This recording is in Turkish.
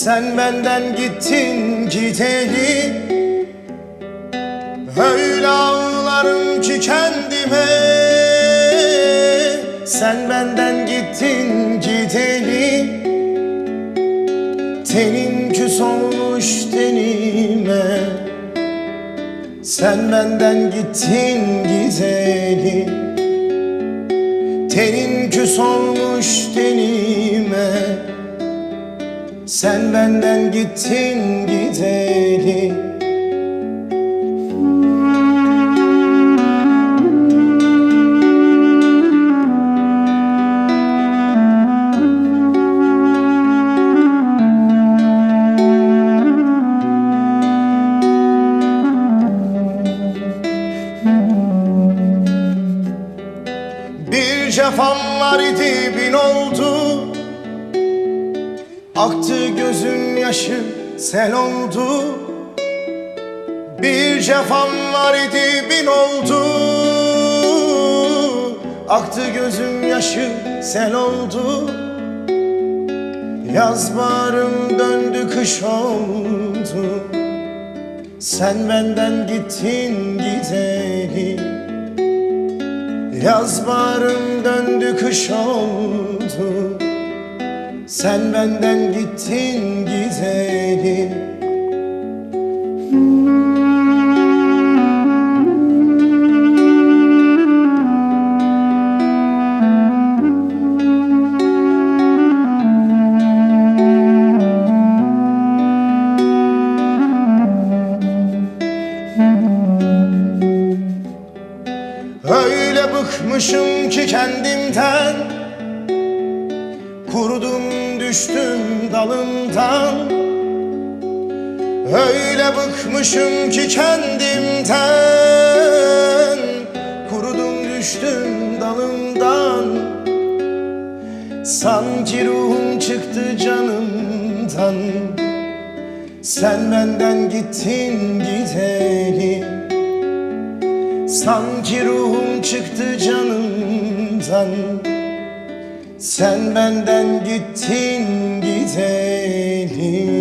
Sen benden gittin gideli, öyle ağlarım ki kendime. Sen benden gittin gideli, tenin küs olmuş tenime. Sen benden gittin gideli, tenin küs olmuş tenime. Sen benden gittin gideli. Bir cefam var idi bin oldu, aktı gözüm yaşı sel oldu. Bir cefam var idi bin oldu, aktı gözüm yaşı sel oldu. Yaz baharım döndü kış oldu. Sen benden gittin gideli, yaz baharım döndü kış oldu. Sen benden gittin gideli. Öyle bıkmışım ki kendimden, kurudum düştüm dalımdan. Öyle bıkmışım ki kendimden, kurudum düştüm dalımdan. Sanki ruhum çıktı canımdan. Sen benden gittin gideli, sanki ruhum çıktı canımdan. Sen benden gittin gideli.